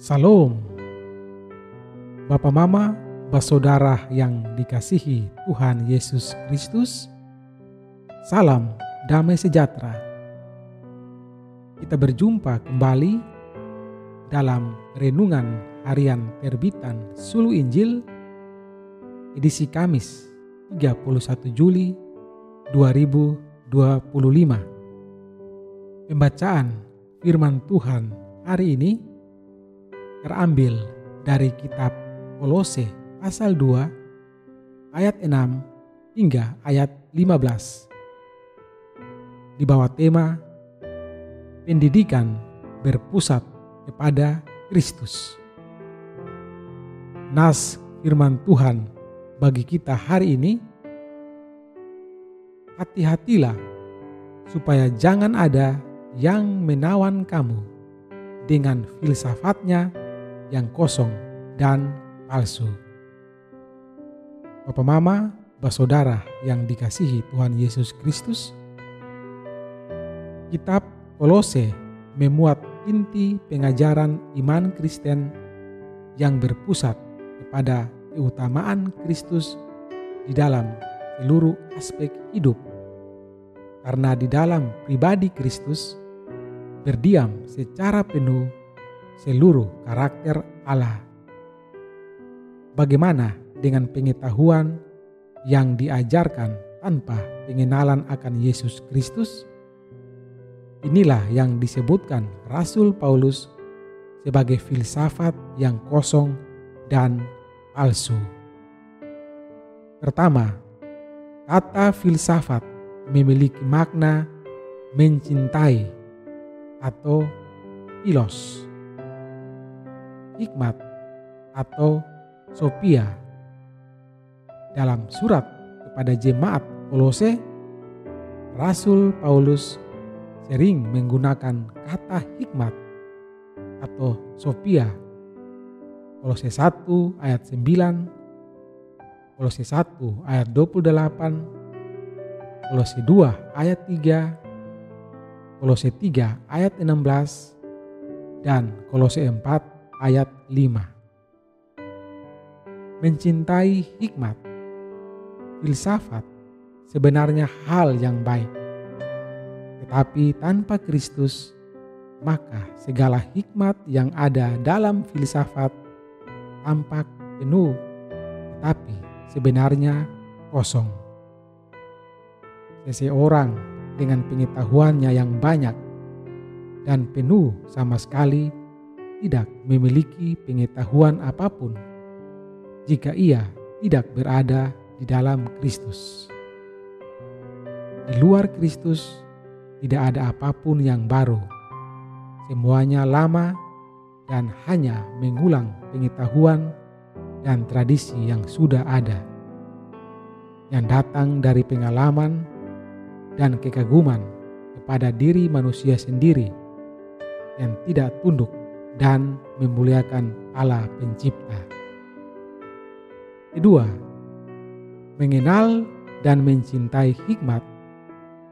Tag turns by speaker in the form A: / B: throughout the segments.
A: Salam, Bapak Mama, Saudara yang dikasihi Tuhan Yesus Kristus. Salam damai sejahtera. Kita berjumpa kembali dalam renungan harian terbitan Sulu Injil edisi Kamis 31 Juli 2025. Pembacaan firman Tuhan hari ini terambil dari kitab Kolose pasal 2 ayat 6 hingga ayat 15. Di bawah tema pendidikan berpusat kepada Kristus. Nas firman Tuhan bagi kita hari ini, hati-hatilah supaya jangan ada yang menawan kamu dengan filsafatnya yang kosong dan palsu. Bapak Mama, Saudara yang dikasihi Tuhan Yesus Kristus, kitab Kolose memuat inti pengajaran iman Kristen yang berpusat kepada keutamaan Kristus di dalam seluruh aspek hidup. Karena di dalam pribadi Kristus berdiam secara penuh seluruh karakter Allah. Bagaimana dengan pengetahuan yang diajarkan tanpa pengenalan akan Yesus Kristus? Inilah yang disebutkan Rasul Paulus sebagai filsafat yang kosong dan palsu. Pertama, kata filsafat memiliki makna mencintai atau philos, hikmat atau sophia. Dalam surat kepada jemaat Kolose, Rasul Paulus sering menggunakan kata hikmat atau sophia. Kolose 1 ayat 9, Kolose 1 ayat 28, Kolose 2 ayat 3, Kolose 3 ayat 16, dan Kolose 4 ayat 5. Mencintai hikmat, filsafat sebenarnya hal yang baik. Tetapi tanpa Kristus, maka segala hikmat yang ada dalam filsafat tampak penuh, tetapi sebenarnya kosong. Seseorang dengan pengetahuannya yang banyak dan penuh sama sekali tidak memiliki pengetahuan apapun jika ia tidak berada di dalam Kristus. Di luar Kristus tidak ada apapun yang baru. Semuanya lama dan hanya mengulang pengetahuan dan tradisi yang sudah ada, yang datang dari pengalaman dan kekaguman kepada diri manusia sendiri yang tidak tunduk dan memuliakan Allah Pencipta. Kedua, mengenal dan mencintai hikmat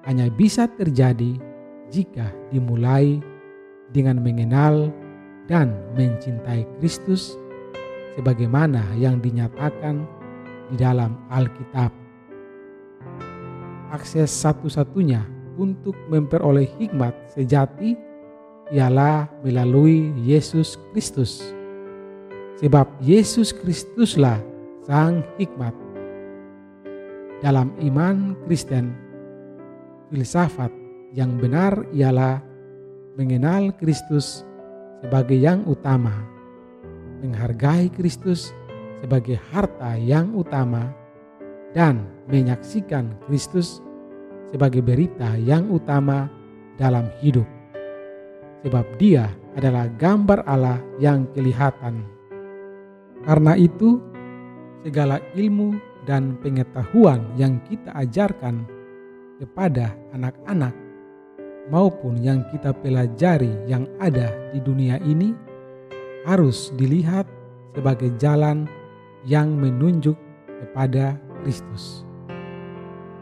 A: hanya bisa terjadi jika dimulai dengan mengenal dan mencintai Kristus sebagaimana yang dinyatakan di dalam Alkitab. Akses satu-satunya untuk memperoleh hikmat sejati ialah melalui Yesus Kristus. Sebab Yesus Kristuslah Sang Hikmat. Dalam iman Kristen, filsafat yang benar ialah mengenal Kristus sebagai yang utama, menghargai Kristus sebagai harta yang utama, dan menyaksikan Kristus sebagai berita yang utama dalam hidup. Sebab Dia adalah gambar Allah yang kelihatan. Karena itu, segala ilmu dan pengetahuan yang kita ajarkan kepada anak-anak maupun yang kita pelajari yang ada di dunia ini harus dilihat sebagai jalan yang menunjuk kepada Kristus.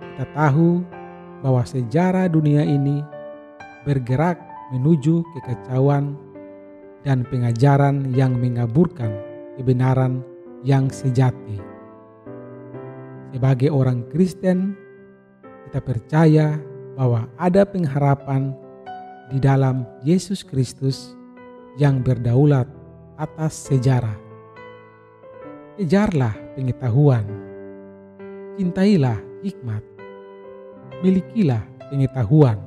A: Kita tahu bahwa sejarah dunia ini bergerak menuju kekacauan dan pengajaran yang mengaburkan kebenaran yang sejati. Sebagai orang Kristen, kita percaya bahwa ada pengharapan di dalam Yesus Kristus yang berdaulat atas sejarah. Kejarlah pengetahuan, cintailah hikmat, milikilah pengetahuan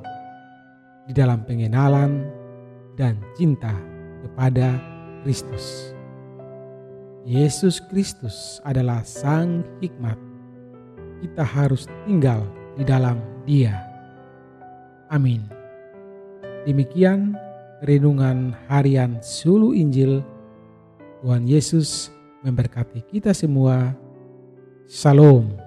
A: di dalam pengenalan dan cinta kepada Kristus. Yesus Kristus adalah Sang Hikmat. Kita harus tinggal di dalam Dia. Amin. Demikian renungan harian Sulu Injil. Tuhan Yesus memberkati kita semua. Shalom.